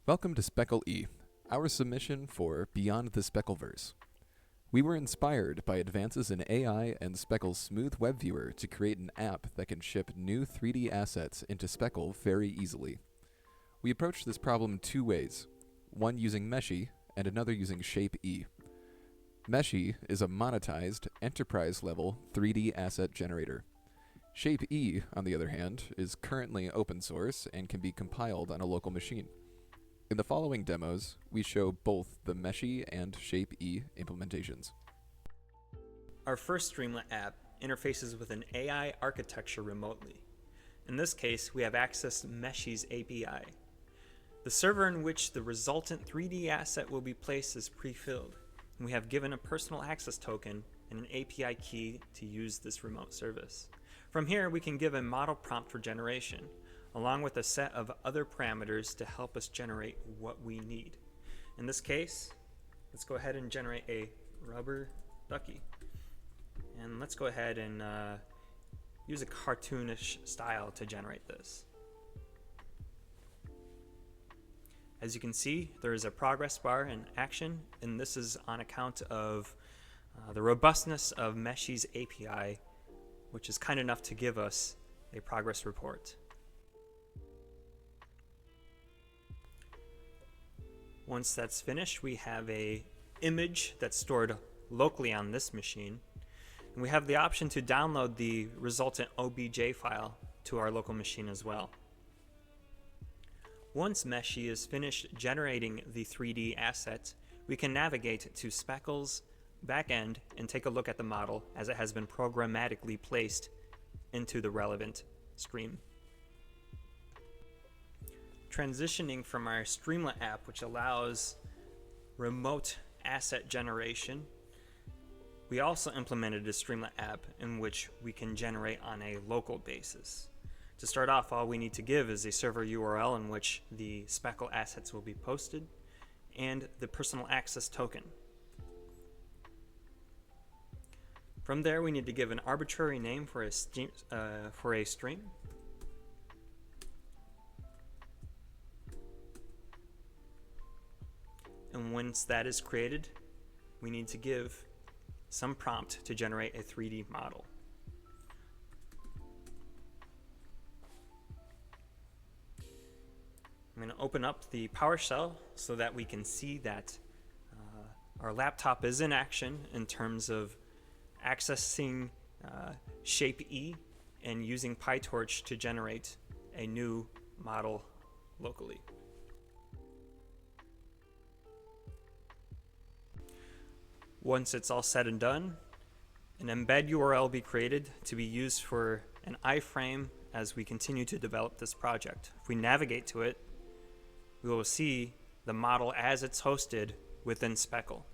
Welcome to Speckl-e, our submission for Beyond the Speckleverse. We were inspired by advances in AI and Speckle's smooth web viewer to create an app that can ship new 3D assets into Speckl very easily. We approached this problem two ways, one using Meshy and another using Shape-e. Meshy is a monetized, enterprise-level 3D asset generator. Shape-e, on the other hand, is currently open source and can be compiled on a local machine. In the following demos, we show both the Meshy and Shape-e implementations. Our first Streamlit app interfaces with an AI architecture remotely. In this case, we have accessed Meshy's API. The server in which the resultant 3D asset will be placed is pre-filled, and we have given a personal access token and an API key to use this remote service. From here, we can give a model prompt for generation, along with a set of other parameters to help us generate what we need. In this case, let's go ahead and generate a rubber ducky. And let's go ahead and use a cartoonish style to generate this. As you can see, there is a progress bar in action, and this is on account of the robustness of Meshy's API, which is kind enough to give us a progress report. Once that's finished, we have an image that's stored locally on this machine, and we have the option to download the resultant OBJ file to our local machine as well. Once Meshy is finished generating the 3D asset, we can navigate to Speckle's backend and take a look at the model as it has been programmatically placed into the relevant stream. Transitioning from our Streamlit app, which allows remote asset generation, we also implemented a Streamlit app in which we can generate on a local basis. To start off, all we need to give is a server URL in which the Speckl assets will be posted and the personal access token. From there, we need to give an arbitrary name for a stream. And once that is created, we need to give some prompt to generate a 3D model. I'm going to open up the PowerShell so that we can see that our laptop is in action in terms of accessing Shape-e and using PyTorch to generate a new model locally. Once it's all said and done, an embed URL will be created to be used for an iframe as we continue to develop this project. If we navigate to it, we will see the model as it's hosted within Speckl.